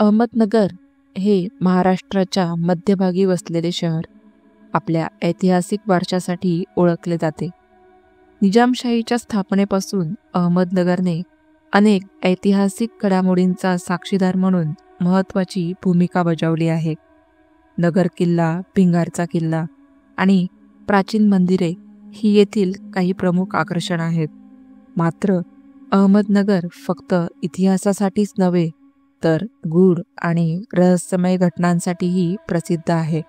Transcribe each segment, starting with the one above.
अहमदनगर हे महाराष्ट्राच्या मध्यभागी वसलेले शहर आपल्या ऐतिहासिक वारशासाठी ओळखले जाते. निजामशाहीच्या स्थापनेपासून अहमदनगरने अनेक ऐतिहासिक घडामोडींचा साक्षीदार म्हणून महत्त्वाची भूमिका बजावली आहे. नगर किल्ला, भिंगारचा किल्ला आणि प्राचीन मंदिरे ही येथील काही प्रमुख आकर्षण आहेत. मात्र अहमदनगर फक्त इतिहासासाठीच नव्हे तर गूढ आणि रहस्यमय घटनांसाठीही प्रसिद्ध आहे.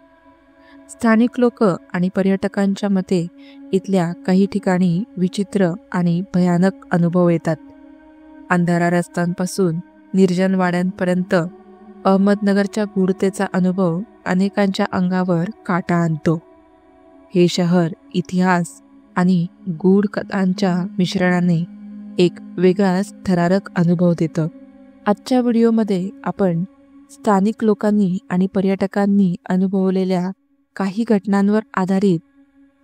स्थानिक लोक आणि पर्यटकांच्या मते इथल्या काही ठिकाणी विचित्र आणि भयानक अनुभव येतात. अंधारा रस्त्यांपासून निर्जन वाड्यांपर्यंत अहमदनगरच्या गूढतेचा अनुभव अनेकांच्या अंगावर काटा आणतो. हे शहर इतिहास आणि गूढ कथांच्या मिश्रणाने एक वेगळाच थरारक अनुभव देतं. आजच्या व्हिडिओमध्ये आपण स्थानिक लोकांनी आणि पर्यटकांनी अनुभवलेल्या काही घटनांवर आधारित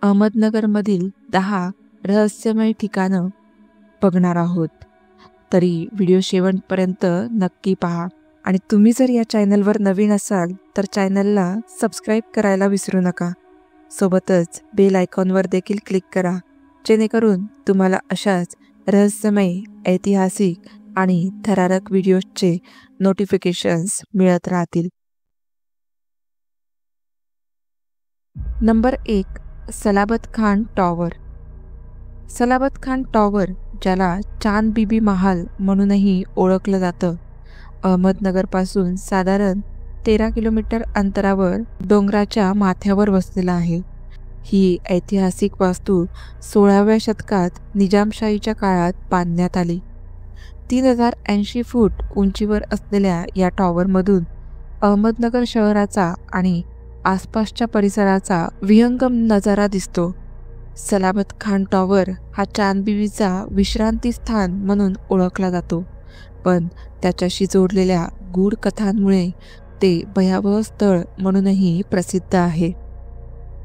अहमदनगरमधील 10 रहस्यमय ठिकाणं बघणार आहोत. तरी व्हिडिओ शेवटपर्यंत नक्की पहा आणि तुम्ही जर या चॅनलवर नवीन असाल तर चॅनलला सबस्क्राईब करायला विसरू नका. सोबतच बेल आयकॉनवर देखील क्लिक करा, जेणेकरून तुम्हाला अशाच रहस्यमय, ऐतिहासिक आणि थरारक व्हिडिओजचे नोटिफिकेशन्स मिळत राहतील. Number 1. Salabat Khan tower. Salabat Khan tower, ज्याला चांद बीबी महाल म्हणूनही ओळखलं जातं, अहमदनगरपासून साधारण 13 किलोमीटर अंतरावर डोंगराच्या माथ्यावर वसलेला आहे. ही ऐतिहासिक वास्तू 16व्या शतकात निजामशाहीच्या काळात बांधण्यात आली. 3080 फूट उंचीवर असलेल्या या टॉवरमधून अहमदनगर शहराचा आणि आसपासच्या परिसराचा विहंगम नजारा दिसतो. सलाबत खान टॉवर हा चांदबिबीचा विश्रांती स्थान म्हणून ओळखला जातो, पण त्याच्याशी जोडलेल्या गूढ कथांमुळे ते भयावह स्थळ म्हणूनही प्रसिद्ध आहे.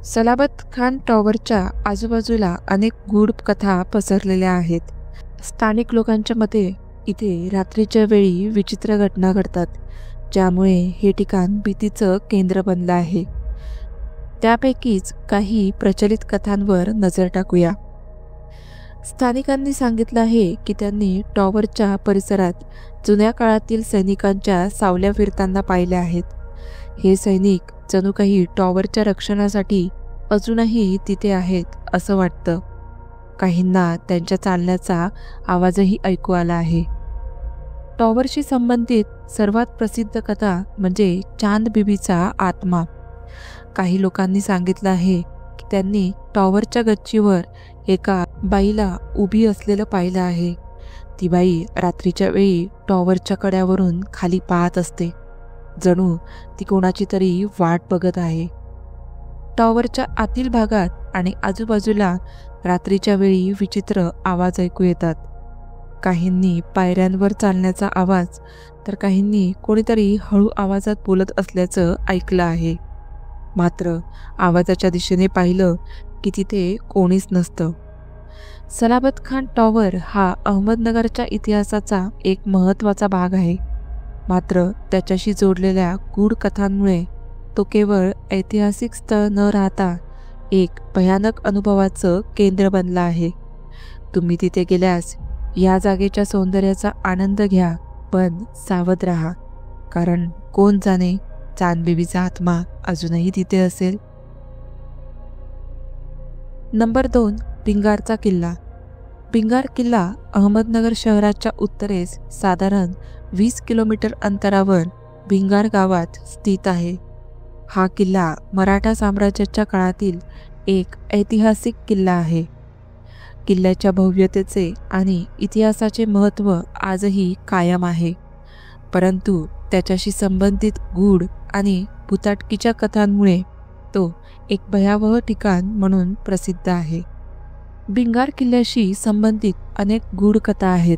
सलाबत खान टॉवरच्या आजूबाजूला अनेक गूढ कथा पसरलेल्या आहेत. स्थानिक लोकांच्या मते इथे रात्रीच्या वेळी विचित्र घटना घडतात, ज्यामुळे हे ठिकाण भीतीचं केंद्र बनलं आहे. त्यापैकीच काही प्रचलित कथांवर नजर टाकूया. स्थानिकांनी सांगितलं आहे की त्यांनी टॉवरच्या परिसरात जुन्या काळातील सैनिकांच्या सावल्या फिरताना पाहिल्या आहेत. हे सैनिक जणू काही टॉवरच्या रक्षणासाठी अजूनही तिथे आहेत असं वाटतं. काहींना त्यांच्या चालण्याचा आवाजही ऐकू आला आहे. टॉवरशी संबंधित सर्वात प्रसिद्ध कथा म्हणजे चांद बीबीचा आत्मा. काही लोकांनी सांगितलं आहे की त्यांनी टॉवरच्या गच्चीवर एका बाईला उभी असलेलं पाहिलं आहे. ती बाई रात्रीच्या वेळी टॉवरच्या कड्यावरून खाली पाहत असते, जणू ती कोणाची तरी वाट बघत आहे. टॉवरच्या आतील भागात आणि आजूबाजूला रात्रीच्या वेळी विचित्र आवाज ऐकू येतात. काहींनी पायऱ्यांवर चालण्याचा आवाज, तर काहींनी कोणीतरी हळू आवाजात बोलत असल्याचं ऐकलं आहे. मात्र आवाजाच्या दिशेने पाहिलं की तिथे कोणीच नसतं. सलाबत खान टॉवर हा अहमदनगरच्या इतिहासाचा एक महत्त्वाचा भाग आहे. मात्र त्याच्याशी जोडलेल्या गूढ कथांमुळे तो केवळ ऐतिहासिक स्थळ न राहता एक भयानक अनुभवाचं केंद्र बनला आहे. तुम्ही तिथे गेल्यास या जागेच्या सौंदर्याचा आनंद घ्या, पण सावध राहा, कारण कोण जाणे चांदबिबीचा आत्मा अजूनही तिथे असेल. नंबर 2. भिंगारचा किल्ला. भिंगार किल्ला अहमदनगर शहराच्या उत्तरेस साधारण 20 किलोमीटर अंतरावर भिंगार गावात स्थित आहे. हा किल्ला मराठा साम्राज्याच्या काळातील एक ऐतिहासिक किल्ला आहे. किल्ल्याच्या भव्यतेचे आणि इतिहासाचे महत्त्व आजही कायम आहे, परंतु त्याच्याशी संबंधित गूढ आणि भुताटकीच्या कथांमुळे तो एक भयावह ठिकाण म्हणून प्रसिद्ध आहे. भिंगार किल्ल्याशी संबंधित अनेक गूढ कथा आहेत,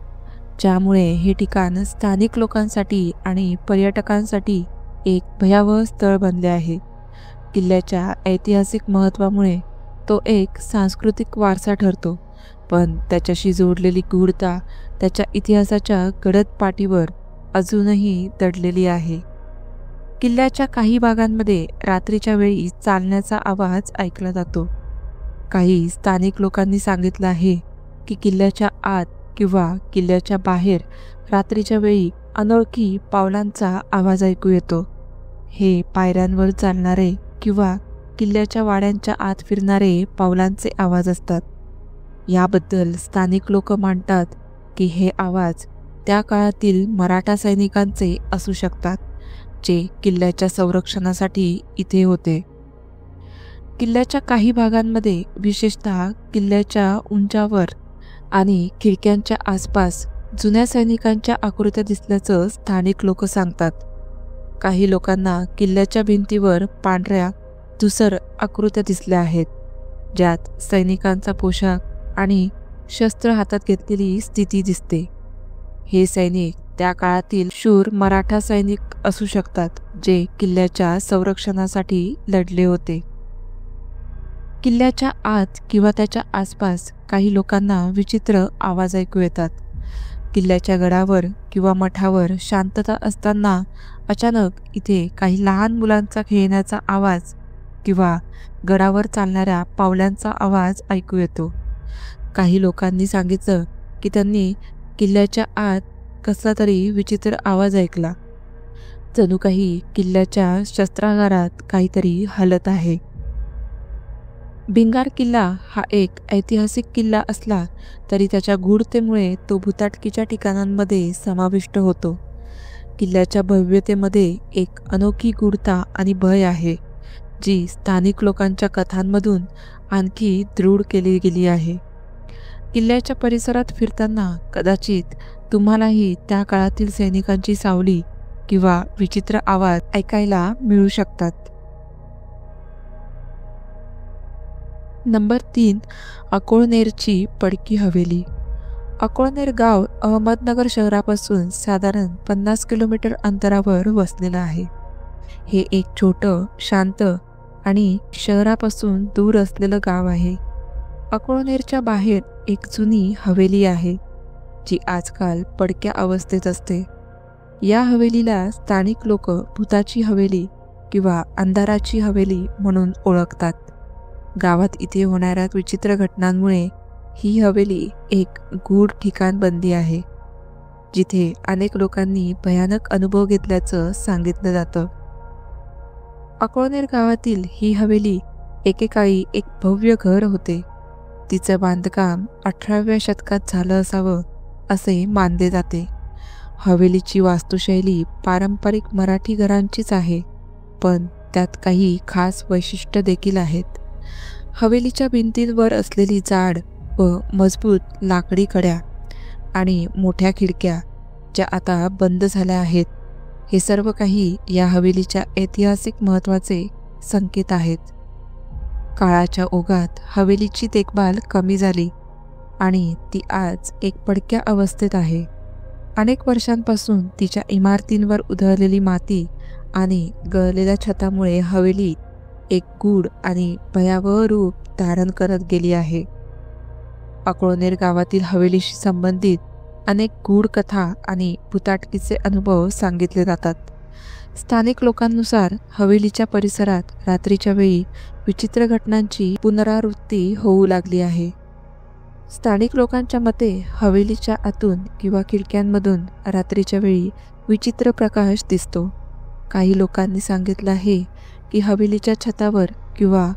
ज्यामुळे हे ठिकाण स्थानिक लोकांसाठी आणि पर्यटकांसाठी एक भयावह स्थळ बनले आहे. किल्ल्याच्या ऐतिहासिक महत्त्वामुळे तो एक सांस्कृतिक वारसा ठरतो, पण त्याच्याशी जोडलेली गूढता त्याच्या इतिहासाच्या गडद पाठीवर अजूनही दडलेली आहे. किल्ल्याच्या काही भागांमध्ये रात्रीच्या वेळी चालण्याचा आवाज ऐकला जातो. काही स्थानिक लोकांनी सांगितलं आहे की किल्ल्याच्या आत किंवा किल्ल्याच्या बाहेर रात्रीच्या वेळी अनोळखी पावलांचा आवाज ऐकू येतो. हे पायऱ्यांवर चालणारे किंवा किल्ल्याच्या वाड्यांच्या आत फिरणारे पावलांचे आवाज असतात. याबद्दल स्थानिक लोक मानतात की हे आवाज त्या काळातील मराठा सैनिकांचे असू शकतात, जे किल्ल्याच्या संरक्षणासाठी इथे होते. किल्ल्याच्या काही भागांमध्ये, विशेषतः किल्ल्याच्या उंचावर आणि खिडक्यांच्या आसपास, जुन्या सैनिकांच्या आकृत्या दिसल्याचं स्थानिक लोक सांगतात. काही लोकांना किल्ल्याच्या भिंतीवर पांढऱ्या धुसर आकृत्या दिसल्या आहेत, ज्यात सैनिकांचा पोशाख आणि शस्त्र हातात घेतलेली स्थिती दिसते. हे सैनिक त्या काळातील शूर मराठा सैनिक असू शकतात, जे किल्ल्याच्या संरक्षणासाठी लढले होते. किल्ल्याच्या आत किंवा त्याच्या आसपास काही लोकांना विचित्र आवाज ऐकू येतात. किल्ल्याच्या गडावर किंवा मठावर शांतता असताना अचानक इथे काही लहान मुलांचा खेळण्याचा आवाज किंवा गडावर चालणाऱ्या पावलांचा आवाज ऐकू येतो. काही लोकांनी सांगितलं की त्यांनी किल्ल्याच्या आत कसला तरी विचित्र आवाज ऐकला, जणू काही किल्ल्याच्या शस्त्रागारात काहीतरी हलत आहे. भिंगार किल्ला हा एक ऐतिहासिक किल्ला असला तरी त्याच्या गूढतेमुळे तो भुताटकीच्या ठिकाणांमध्ये समाविष्ट होतो. किल्ल्याच्या भव्यतेमध्ये एक अनोखी गूढता आणि भय आहे, जी स्थानिक लोकांच्या कथांमधून आणखी दृढ केली गेली आहे. किल्ल्याच्या परिसरात फिरताना कदाचित तुम्हालाही त्या काळातील सैनिकांची सावली किंवा विचित्र आवाज ऐकायला मिळू शकतात. नंबर 3. अकोळनेरची पडकी हवेली. अकोळनेर गाव अहमदनगर शहरापासून साधारण 50 किलोमीटर अंतरावर वसलेलं आहे. हे एक छोटं, शांत आणि शहरापासून दूर असलेलं गाव आहे. अकोळनेरच्या बाहेर एक जुनी हवेली आहे, जी आजकाल पडक्या अवस्थेत असते. या हवेलीला स्थानिक लोक भूताची हवेली किंवा अंधाराची हवेली म्हणून ओळखतात. गावात इथे होणाऱ्या विचित्र घटनांमुळे ही हवेली एक गूढ ठिकाण बनली आहे, जिथे अनेक लोकांनी भयानक अनुभव घेतल्याचं सांगितलं जातं. अकोळनेर गावातील ही हवेली एकेकाळी एक भव्य घर होते. तिचं बांधकाम 18व्या शतकात झालं असावं असे मानले जाते. हवेलीची वास्तुशैली पारंपरिक मराठी घरांचीच आहे, पण त्यात काही खास वैशिष्ट्य देखील आहेत. हवेलीच्या भिंतींवर असलेली जाड व मजबूत लाकडी कड्या आणि मोठ्या खिडक्या, ज्या आता बंद झाल्या आहेत, हे सर्व काही या हवेलीच्या ऐतिहासिक महत्त्वाचे संकेत आहेत. काळाच्या ओघात हवेलीची देखभाल कमी झाली आणि ती आज एक पडक्या अवस्थेत आहे. अनेक वर्षांपासून तिच्या इमारतींवर उधळलेली माती आणि गळलेल्या छतामुळे हवेली एक गूढ आणि भयावह रूप धारण करत गेली आहे. अकोळनेर गावातील हवेलीशी संबंधित अनेक गूढ कथा आणि भुताटकीचे अनुभव सांगितले जातात. स्थानिक लोकांनुसार हवेलीच्या परिसरात रात्रीच्या वेळी विचित्र घटनांची पुनरावृत्ती होऊ लागली आहे. स्थानिक लोकांच्या मते हवेलीच्या आतून किंवा खिडक्यांमधून रात्रीच्या वेळी विचित्र प्रकाश दिसतो. काही लोकांनी सांगितलं आहे की हवेलीच्या छतावर किंवा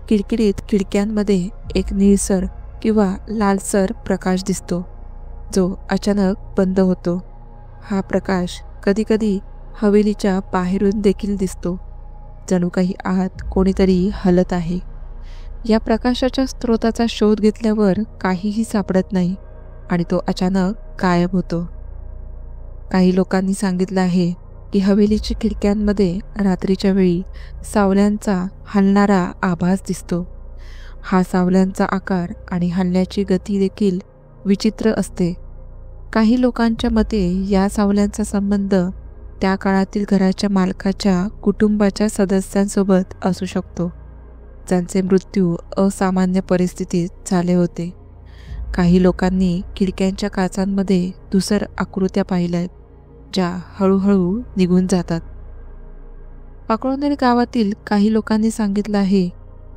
किडकिडीत खिडक्यांमध्ये एक निळसर किंवा लालसर प्रकाश दिसतो, जो अचानक बंद होतो. हा प्रकाश कधीकधी हवेलीच्या बाहेरून देखील दिसतो, जणू काही आत कोणीतरी हलत आहे. या प्रकाशाच्या स्रोताचा शोध घेतल्यावर काहीही सापडत नाही आणि तो अचानक गायब होतो. काही लोकांनी सांगितलं आहे की हवेलीच्या खिडक्यांमध्ये रात्रीच्या वेळी सावल्यांचा हलणारा आभास दिसतो. हा सावल्यांचा आकार आणि हलण्याची गती देखील विचित्र असते. काही लोकांच्या मते या सावल्यांचा संबंध त्या काळातील घराच्या मालकाच्या कुटुंबाच्या सदस्यांसोबत असू शकतो, ज्यांचे मृत्यू असामान्य परिस्थितीत झाले होते. काही लोकांनी खिडक्यांच्या काचांमध्ये धुसर आकृत्या पाहिल्या, ज्या हळूहळू निघून जातात. अकळोनेर गावातील काही लोकांनी सांगितलं आहे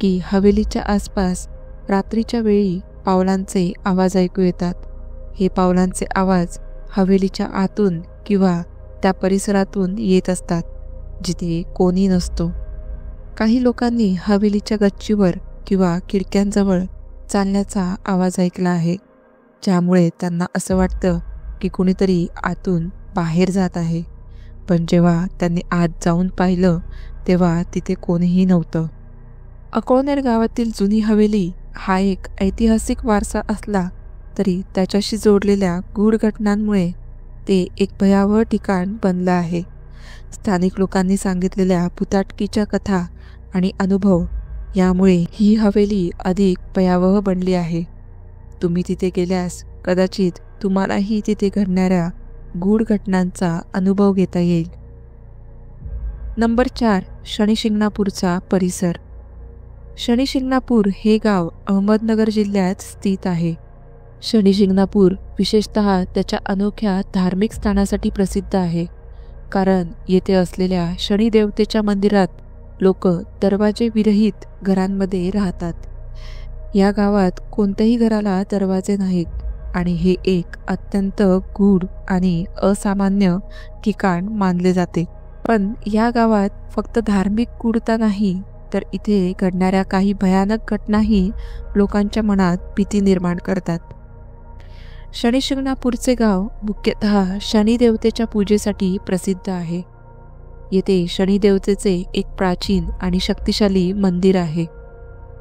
की हवेलीच्या आसपास रात्रीच्या वेळी पावलांचे आवाज ऐकू येतात. हे पावलांचे आवाज हवेलीच्या आतून किंवा त्या परिसरातून येत असतात, जिथे कोणी नसतो. काही लोकांनी हवेलीच्या गच्चीवर किंवा खिडक्यांजवळ चालण्याचा आवाज ऐकला आहे, ज्यामुळे त्यांना असं वाटतं की कुणीतरी आतून बाहेर जात आहे. पण जेव्हा त्यांनी आत जाऊन पाहिलं तेव्हा तिथे कोणीही नव्हतं. अकळोनेर गावातील जुनी हवेली हा एक ऐतिहासिक वारसा असला तरी त्याच्याशी जोडलेल्या गूढ घटनांमुळे ते एक भयावह ठिकाण बनलं आहे. स्थानिक लोकांनी सांगितलेल्या भुताटकीच्या कथा आणि अनुभव यामुळे ही हवेली अधिक भयावह बनली आहे. तुम्ही तिथे गेल्यास कदाचित तुम्हालाही तिथे घडणाऱ्या गूढ घटनांचा अनुभव घेता येईल. नंबर 4. शनिशिंगणापूरचा परिसर. शनिशिंगणापूर हे गाव अहमदनगर जिल्ह्यात स्थित आहे. शनिशिंगणापूर विशेषतः त्याच्या अनोख्या धार्मिक स्थानासाठी प्रसिद्ध आहे, कारण येथे असलेल्या शनिदेवतेच्या मंदिरात लोक दरवाजे विरहित घरांमध्ये राहतात. या गावात कोणत्याही घराला दरवाजे नाहीत आणि हे एक अत्यंत गूढ आणि असामान्य ठिकाण मानले जाते. पण या गावात फक्त धार्मिक गूढता नाही, तर इथे घडणाऱ्या काही भयानक घटनाही लोकांच्या मनात भीती निर्माण करतात. शनिशिंगणापूरचे गाव मुख्यतः शनिदेवतेच्या पूजेसाठी प्रसिद्ध आहे. येथे शनिदेवतेचे एक प्राचीन आणि शक्तिशाली मंदिर आहे,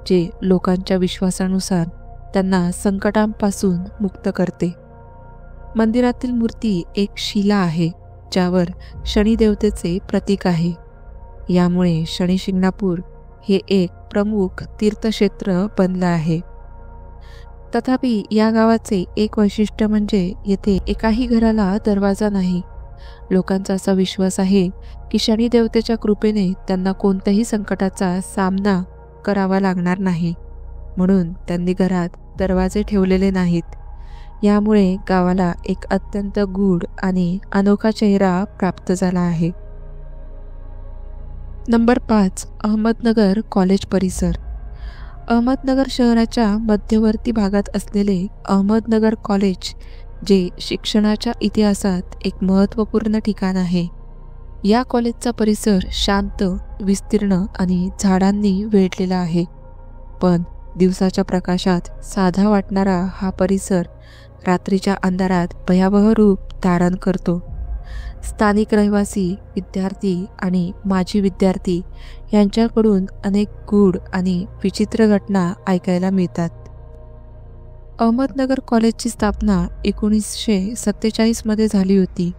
जे लोकांच्या विश्वासानुसार त्यांना संकटांपासून मुक्त करते. मंदिरातील मूर्ती एक शिला आहे, ज्यावर शनिदेवतेचे प्रतीक आहे. यामुळे शनिशिंगणापूर हे एक प्रमुख तीर्थक्षेत्र बनलं आहे. तथापि या गावाचे एक वैशिष्ट्य म्हणजे येथे एकाही घराला दरवाजा नाही. लोकांचा असा विश्वास आहे की शनिदेवतेच्या कृपेने त्यांना कोणत्याही संकटाचा सामना करावा लागणार नाही, म्हणून त्यांनी घरात दरवाजे ठेवलेले नाहीत. यामुळे गावाला एक अत्यंत गूढ आणि अनोखा चेहरा प्राप्त झाला आहे. नंबर 5. अहमदनगर कॉलेज परिसर. अहमदनगर शहराच्या मध्यवर्ती भागात असलेले अहमदनगर कॉलेज, जे शिक्षणाच्या इतिहासात एक महत्त्वपूर्ण ठिकाण आहे. या कॉलेजचा परिसर शांत, विस्तीर्ण आणि झाडांनी वेढलेला आहे. पण दिवसाच्या प्रकाशात साधा वाटणारा हा परिसर रात्रीच्या अंधारात भयावह रूप धारण करतो. स्थानिक रहिवासी, विद्यार्थी आणि माजी विद्यार्थी यांच्याकडून अनेक गूढ आणि विचित्र घटना ऐकायला मिळतात. अहमदनगर कॉलेजची स्थापना 1947 मध्ये झाली होती.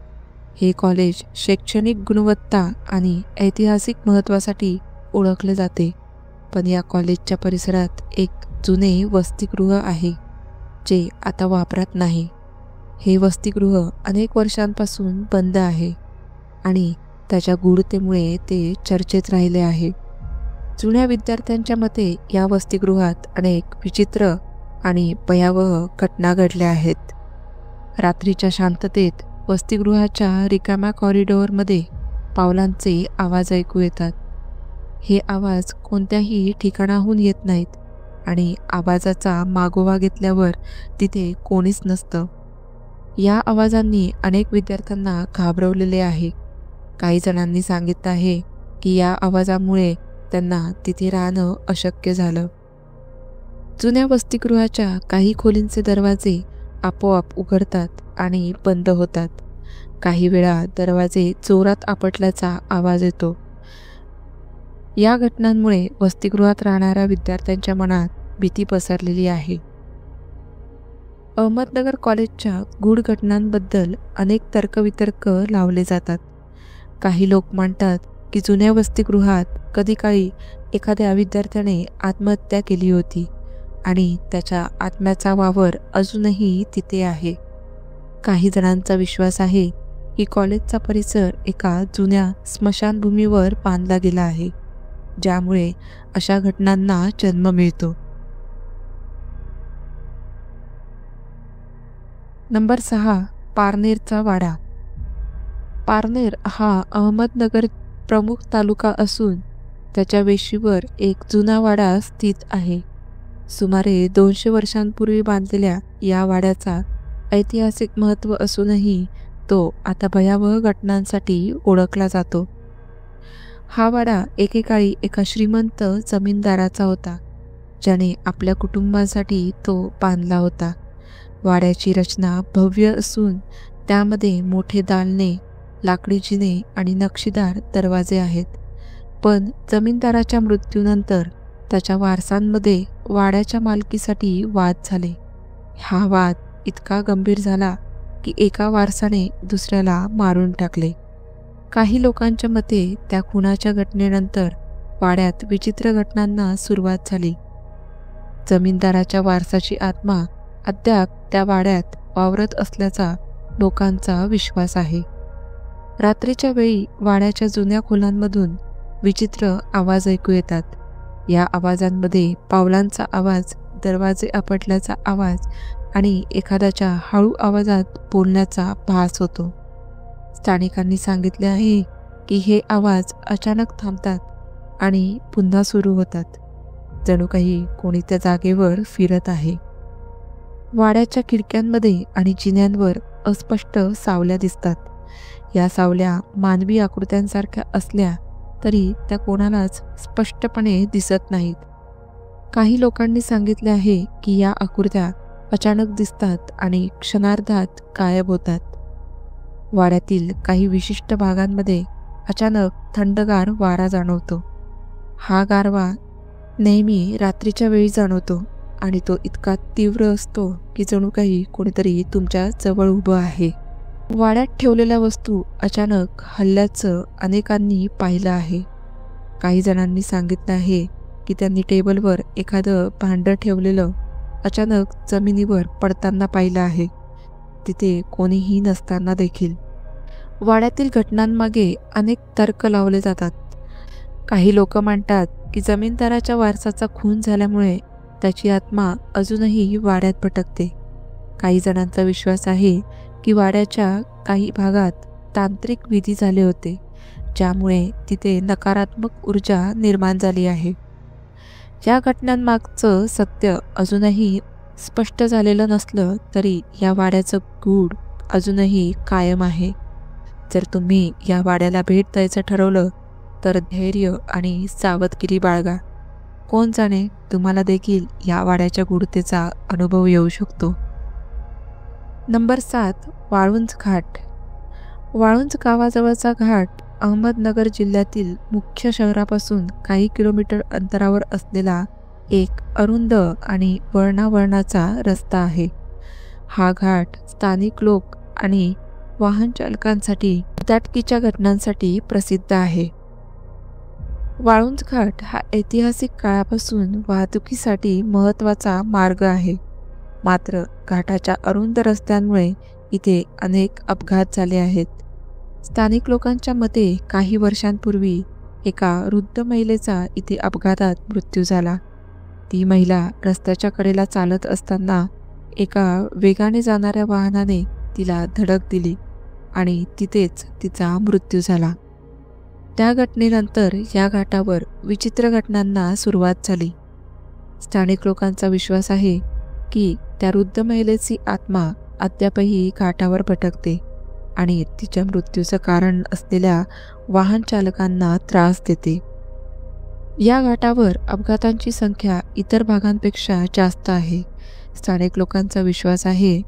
हे कॉलेज शैक्षणिक गुणवत्ता आणि ऐतिहासिक महत्त्वासाठी ओळखले जाते. पण या कॉलेजच्या परिसरात एक जुने वसतिगृह आहे, जे आता वापरात नाही. हे वसतिगृह अनेक वर्षांपासून बंद आहे आणि त्याच्या गूढतेमुळे ते चर्चेत राहिले आहे. जुन्या विद्यार्थ्यांच्या मते या वसतिगृहात अनेक विचित्र आणि भयावह घटना घडल्या आहेत. रात्रीच्या शांततेत वसतिगृहाच्या रिकाम्या कॉरिडॉरमध्ये पावलांचे आवाज ऐकू येतात. हे आवाज कोणत्याही ठिकाणाहून येत नाहीत आणि आवाजाचा मागोवा घेतल्यावर तिथे कोणीच नसतं. या आवाजांनी अनेक विद्यार्थ्यांना घाबरवलेले आहे. काही जणांनी सांगितलं आहे की या आवाजामुळे त्यांना तिथे राहणं अशक्य झालं. जुन्या वसतिगृहाच्या काही खोलींचे दरवाजे आपोआप उघडतात आणि बंद होतात. काही वेळा दरवाजे जोरात आपटल्याचा आवाज येतो. या घटनांमुळे वसतिगृहात राहणाऱ्या विद्यार्थ्यांच्या मनात भीती पसरलेली आहे. अहमदनगर कॉलेजच्या गूढ घटनांबद्दल अनेक तर्कवितर्क लावले जातात. काही लोक म्हणतात की जुन्या वसतिगृहात कधी काळी एखाद्या विद्यार्थ्याने आत्महत्या केली होती आणि त्याच्या आत्म्याचा वावर अजूनही तिथे आहे. काही जणांचा विश्वास आहे की कॉलेजचा परिसर एका जुन्या स्मशानभूमीवर बांधला गेला आहे, ज्यामुळे अशा घटनांना जन्म मिळतो. नंबर 6. पारनेरचा वाडा. पारनेर हा अहमदनगर प्रमुख तालुका असून त्याच्या वेशीवर एक जुना वाडा स्थित आहे. सुमारे 200 वर्षांपूर्वी बांधलेल्या या वाड्याचा ऐतिहासिक महत्त्व असूनही तो आता भयावह घटनांसाठी ओळखला जातो. हा वाडा एकेकाळी एका श्रीमंत जमीनदाराचा होता, ज्याने आपल्या कुटुंबासाठी तो बांधला होता. वाड्याची रचना भव्य असून त्यामध्ये मोठे दालने, लाकडी जिने आणि नक्षीदार दरवाजे आहेत. पण जमीनदाराच्या मृत्यूनंतर त्याच्या वारसांमध्ये वाड्याच्या मालकीसाठी वाद झाले. हा वाद इतका गंभीर झाला की एका वारसाने दुसऱ्याला मारून टाकले. काही लोकांच्या मते त्या खुनाच्या घटनेनंतर वाड्यात विचित्र घटनांना सुरुवात झाली. जमीनदाराच्या वारसाची आत्मा अद्याप त्या वाड्यात वावरत असल्याचा लोकांचा विश्वास आहे. रात्रीच्या वेळी वाड्याच्या जुन्या खोल्यांमधून विचित्र आवाज ऐकू येतात. या आवाजांमध्ये पावलांचा आवाज, दरवाजे आपटल्याचा आवाज आणि एखाद्याच्या हळू आवाजात बोलण्याचा भास होतो. स्थानिकांनी सांगितले आहे की हे आवाज अचानक थांबतात आणि पुन्हा सुरू होतात, जणू काही कोणी त्या जागेवर फिरत आहे. वाड्याच्या खिडक्यांमध्ये आणि जिन्यांवर अस्पष्ट सावल्या दिसतात. या सावल्या मानवी आकृत्यांसारख्या असल्या तरी त्या कोणालाच स्पष्टपणे दिसत नाहीत. काही लोकांनी सांगितले आहे की या आकृत्या अचानक दिसतात आणि क्षणार्धात गायब होतात. वाड्यातील काही विशिष्ट भागांमध्ये अचानक थंडगार वारा जाणवतो. हा गारवा नेहमी रात्रीच्या वेळी जाणवतो आणि तो इतका तीव्र असतो की जणू काही कोणीतरी तुमच्या जवळ उभं आहे. वाड्यात ठेवलेल्या वस्तू अचानक हलल्याचं अनेकांनी पाहिलं आहे. काही जणांनी सांगितलं आहे की त्यांनी टेबलवर एखादं भांडं ठेवलेलं अचानक जमिनीवर पडताना पाहिलं आहे, तिथे कोणीही नसताना देखील. वाड्यातील घटनांमागे अनेक तर्क लावले जातात. काही लोक मानतात की जमीनदाराच्या वारसाचा खून झाल्यामुळे त्याची आत्मा अजूनही वाड्यात भटकते. काही जणांचा विश्वास आहे की वाड्याच्या काही भागात तांत्रिक विधी झाले होते, ज्यामुळे तिथे नकारात्मक ऊर्जा निर्माण झाली आहे. या घटनांमागचं सत्य अजूनही स्पष्ट झालेलं नसलं तरी या वाड्याचं गूढ अजूनही कायम आहे. जर तुम्ही या वाड्याला भेट द्यायचं ठरवलं तर धैर्य आणि सावधगिरी बाळगा. कोण जाणे, तुम्हाला देखील या वाड्याच्या गूढतेचा अनुभव येऊ शकतो. नंबर 7. वाळुंज घाट. वाळुंज गावाजवळचा घाट अहमदनगर जिल्ह्यातील मुख्य शहरापासून काही किलोमीटर अंतरावर असलेला एक अरुंद आणि वळणावळणाचा रस्ता आहे. हा घाट स्थानिक लोक आणि वाहन चालकांसाठी उद्दाटकीच्या घटनांसाठी प्रसिद्ध आहे. वाळुंज घाट हा ऐतिहासिक काळापासून वाहतुकीसाठी महत्त्वाचा मार्ग आहे. मात्र घाटाच्या अरुंद रस्त्यांमुळे इथे अनेक अपघात झाले आहेत. स्थानिक लोकांच्या मते काही वर्षांपूर्वी एका वृद्ध महिलेचा इथे अपघातात मृत्यू झाला. ती महिला रस्त्याच्या कडेला चालत असताना एका वेगाने जाणाऱ्या वाहनाने तिला धडक दिली आणि तिथेच तिचा मृत्यू झाला. त्या घटनेनंतर या घाटावर विचित्र घटनांना सुरुवात झाली. स्थानिक लोकांचा विश्वास आहे की त्या वृद्ध महिलेची आत्मा अद्यापही घाटावर भटकते आणि तिच्या मृत्यूचं कारण असलेल्या वाहन चालकांना त्रास देते. या घाटावर अपघातांची संख्या इतर भागांपेक्षा जास्त आहे. स्थानिक लोकांचा विश्वास आहे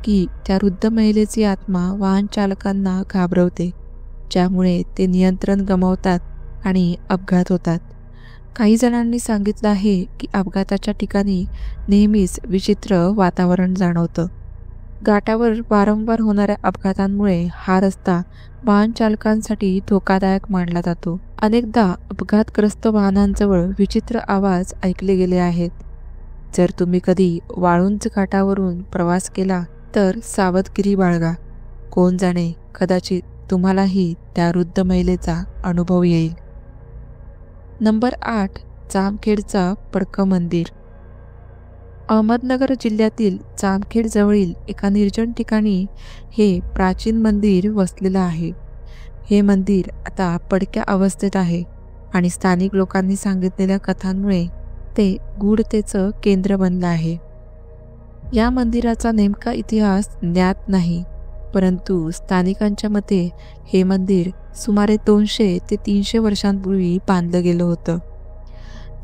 की त्या वृद्ध महिलेची आत्मा वाहन चालकांना घाबरवते, ज्यामुळे ते नियंत्रण गमावतात आणि अपघात होतात. काही जणांनी सांगितलं आहे की अपघाताच्या ठिकाणी नेहमीच विचित्र वातावरण जाणवतं. घाटावर वारंवार होणाऱ्या अपघातांमुळे हा रस्ता वाहन चालकांसाठी धोकादायक मानला जातो. अनेकदा अपघातग्रस्त वाहनांजवळ विचित्र आवाज ऐकले गेले आहेत. जर तुम्ही कधी वाळुंज घाटावरून प्रवास केला तर सावधगिरी बाळगा. कोण जाणे, कदाचित तुम्हालाही त्या वृद्ध महिलेचा अनुभव येईल. नंबर 8. जामखेडचा पडकं मंदिर. अहमदनगर जिल्ह्यातील जामखेड जवळील एका निर्जन ठिकाणी हे प्राचीन मंदिर वसलेलं आहे. हे मंदिर आता पडक्या अवस्थेत आहे आणि स्थानिक लोकांनी सांगितलेल्या कथांमुळे ते गूढतेचं केंद्र बनलं आहे. या मंदिराचा नेमका इतिहास ज्ञात नाही, परंतु स्थानिकांच्या मते हे मंदिर सुमारे 200 ते 300 वर्षांपूर्वी बांधलं गेलं होतं.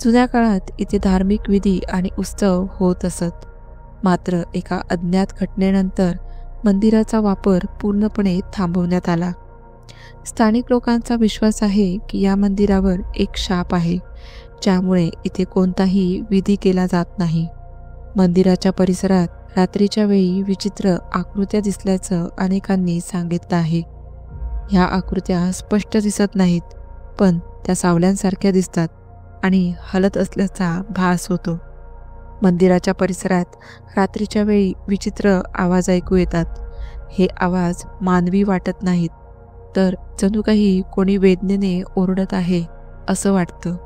जुन्या काळात इथे धार्मिक विधी आणि उत्सव होत असत. मात्र एका अज्ञात घटनेनंतर मंदिराचा वापर पूर्णपणे थांबवण्यात आला. स्थानिक लोकांचा विश्वास आहे की या मंदिरावर एक शाप आहे, ज्यामुळे इथे कोणताही विधी केला जात नाही. मंदिराच्या परिसरात रात्रीच्या वेळी विचित्र आकृत्या दिसल्याचं अनेकांनी सांगितलं आहे. ह्या आकृत्या स्पष्ट दिसत नाहीत, पण त्या सावल्यांसारख्या दिसतात आणि हलत असल्याचा भास होतो. मंदिराच्या परिसरात रात्रीच्या वेळी विचित्र आवाज ऐकू येतात. हे आवाज मानवी वाटत नाहीत, तर जणू काही कोणी वेदनेने ओरडत आहे असं वाटतं.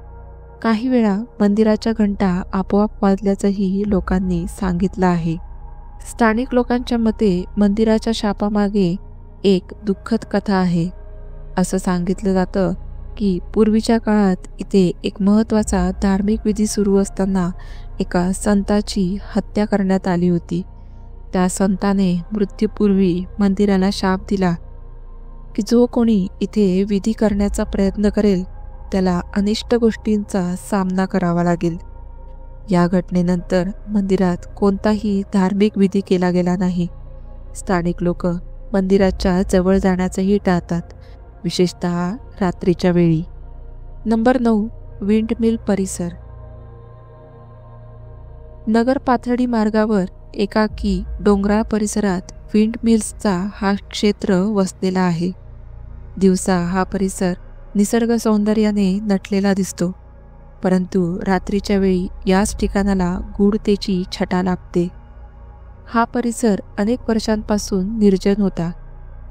काही वेळा मंदिराच्या घंटा आपोआप वाजल्याचंही लोकांनी सांगितलं आहे. स्थानिक लोकांच्या मते मंदिराच्या शापामागे एक दुःखद कथा आहे. असं सांगितलं जातं की पूर्वीच्या काळात इथे एक महत्त्वाचा धार्मिक विधी सुरू असताना एका संताची हत्या करण्यात आली होती. त्या संताने मृत्यूपूर्वी मंदिराला शाप दिला की जो कोणी इथे विधी करण्याचा प्रयत्न करेल त्याला अनिष्ट गोष्टींचा सामना करावा लागेल. या घटनेनंतर मंदिरात कोणताही धार्मिक विधी केला गेला नाही. स्थानिक लोक मंदिराच्या जवळ जाण्याचंही टाळतात, विशेषतः रात्रीच्या वेळी. नंबर 9. विंडमिल परिसर. नगर पाथर्डी मार्गावर एकाकी डोंगराळ परिसरात विंडमिल्सचा हा क्षेत्र वसलेला आहे. दिवसा हा परिसर निसर्ग सौंदर्याने नटलेला दिसतो, परंतु रात्रीच्या वेळी याच ठिकाणाला गूढतेची छटा लागते. हा परिसर अनेक वर्षांपासून निर्जन होता,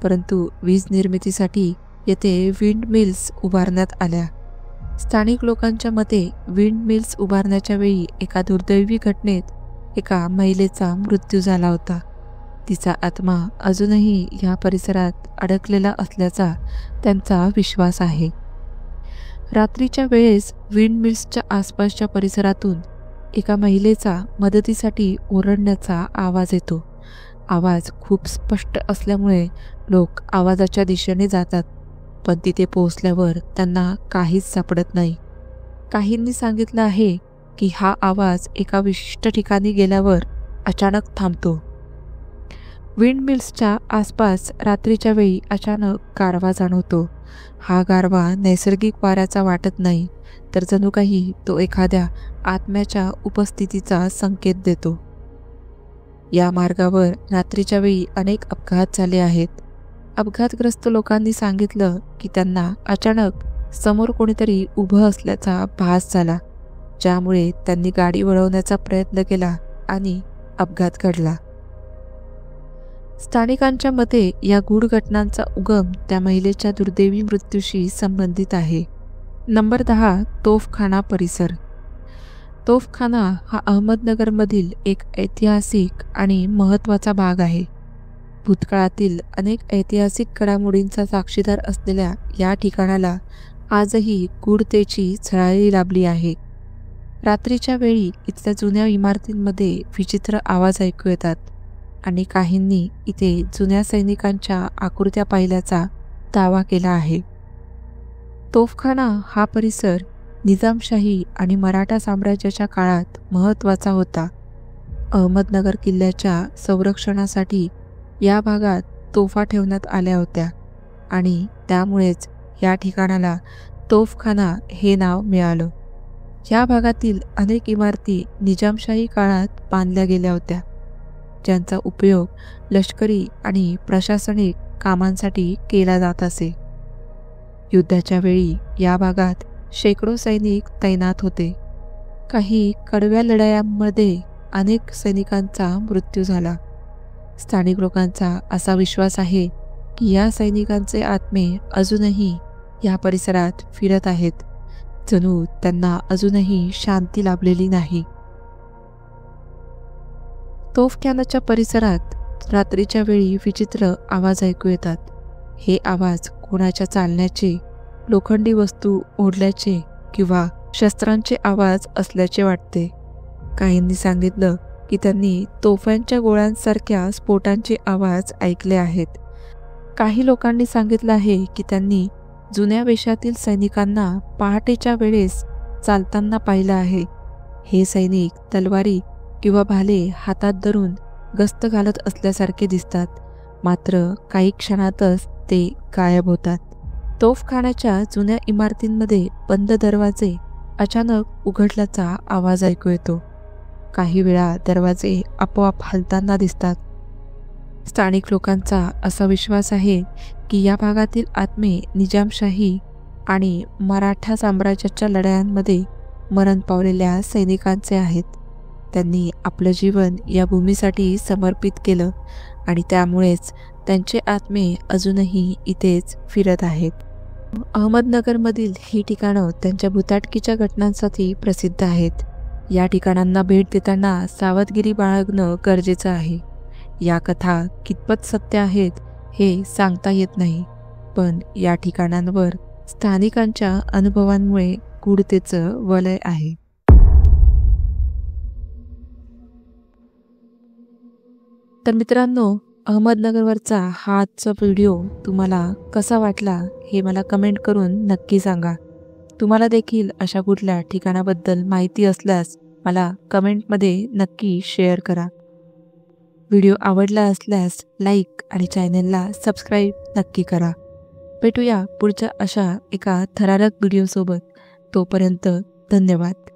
परंतु वीज निर्मितीसाठी येथे विंड मिल्स उभारण्यात आल्या. स्थानिक लोकांच्या मते विंड मिल्स उभारण्याच्या वेळी एका दुर्दैवी घटनेत एका महिलेचा मृत्यू झाला होता. तिचा आत्मा अजूनही या परिसरात अडकलेला असल्याचा त्यांचा विश्वास आहे. रात्रीच्या वेळेस विंड मिल्सच्या आसपासच्या परिसरातून एका महिलेचा मदतीसाठी ओरडण्याचा आवाज येतो. आवाज खूप स्पष्ट असल्यामुळे लोक आवाजाच्या दिशेने जातात, पण तिथे पोहोचल्यावर त्यांना काहीच सापडत नाही. काहींनी सांगितलं आहे की हा आवाज एका विशिष्ट ठिकाणी गेल्यावर अचानक थांबतो. विंड मिल्सच्या आसपास रात्रीच्या वेळी अचानक गारवा जाणवतो. हा गारवा नैसर्गिक वाऱ्याचा वाटत नाही, तर जणू काही तो एखाद्या आत्म्याच्या उपस्थितीचा संकेत देतो. या मार्गावर रात्रीच्या वेळी अनेक अपघात झाले आहेत. अपघातग्रस्त लोकांनी सांगितलं की त्यांना अचानक समोर कोणीतरी उभं असल्याचा भास झाला, ज्यामुळे त्यांनी गाडी वळवण्याचा प्रयत्न केला आणि अपघात घडला. स्थानिकांच्या मते या गूढ घटनांचा उगम त्या महिलेच्या दुर्दैवी मृत्यूशी संबंधित आहे. नंबर 10. तोफखाना परिसर. तोफखाना हा अहमदनगरमधील एक ऐतिहासिक आणि महत्त्वाचा भाग आहे. भूतकाळातील अनेक ऐतिहासिक घडामोडींचा साक्षीदार असलेल्या या ठिकाणाला आजही गूढतेची झळाळी लाभली आहे. रात्रीच्या वेळी इथल्या जुन्या इमारतींमध्ये विचित्र आवाज ऐकू येतात आणि काहींनी इथे जुन्या सैनिकांच्या आकृत्या पाहिल्याचा दावा केला आहे. तोफखाना हा परिसर निजामशाही आणि मराठा साम्राज्याच्या काळात महत्त्वाचा होता. अहमदनगर किल्ल्याच्या संरक्षणासाठी या भागात तोफा ठेवण्यात आल्या होत्या आणि त्यामुळेच या ठिकाणाला तोफखाना हे नाव मिळालं. या भागातील अनेक इमारती निजामशाही काळात बांधल्या गेल्या होत्या, ज्यांचा उपयोग लष्करी आणि प्रशासनिक कामांसाठी केला जात असे. युद्धाच्या वेळी या भागात शेकडो सैनिक तैनात होते. काही कडव्या लढायांमध्ये अनेक सैनिकांचा मृत्यू झाला. स्थानिक लोकांचा असा विश्वास आहे की या सैनिकांचे आत्मे अजूनही या परिसरात फिरत आहेत, जणू त्यांना अजूनही शांती लाभलेली नाही. तोफखान्याच्या परिसरात रात्रीच्या वेळी विचित्र आवाज ऐकू येतात. हे आवाज कोणाच्या चालण्याचे, लोखंडी वस्तू ओढल्याचे किंवा शस्त्रांचे आवाज असल्याचे वाटते. काहींनी सांगितलं की त्यांनी तोफांच्या गोळ्यांसारख्या स्फोटांचे आवाज ऐकले आहेत. काही लोकांनी सांगितलं आहे की त्यांनी जुन्या वेशातील सैनिकांना पहाटेच्या वेळेस चालताना पाहिलं आहे. हे सैनिक तलवारी किंवा भाले हातात धरून गस्त घालत असल्यासारखे दिसतात, मात्र काही क्षणातच ते गायब होतात. तोफखान्याच्या जुन्या इमारतींमध्ये बंद दरवाजे अचानक उघडल्याचा आवाज ऐकू येतो. काही वेळा दरवाजे आपोआप हलताना दिसतात. स्थानिक लोकांचा असा विश्वास आहे की या भागातील आत्मे निजामशाही आणि मराठा साम्राज्याच्या लढायांमध्ये मरण पावलेल्या सैनिकांचे आहेत. त्यांनी आपलं जीवन या भूमीसाठी समर्पित केलं आणि त्यामुळेच त्यांचे आत्मे अजूनही इथेच फिरत आहेत. अहमदनगरमधील ही ठिकाणं त्यांच्या भुताटकीच्या घटनांसाठी प्रसिद्ध आहेत. या ठिकाणांना भेट देताना सावधगिरी बाळगणं गरजेचं आहे. या कथा कितपत सत्य आहेत हे सांगता येत नाही, पण या ठिकाणांवर स्थानिकांच्या अनुभवांमुळे गूढतेचं वलय आहे. तर मित्रांनो, अहमदनगरवरचा हा आजचा व्हिडिओ तुम्हाला कसा वाटला हे मला कमेंट करून नक्की सांगा. तुम्हाला देखील अशा कुठल्या ठिकाणाबद्दल माहिती असल्यास मला कमेंटमध्ये नक्की शेअर करा. व्हिडिओ आवडला असल्यास लाईक आणि चॅनलला सबस्क्राईब नक्की करा. भेटूया पुढच्या अशा एका थरारक व्हिडिओसोबत. तोपर्यंत धन्यवाद.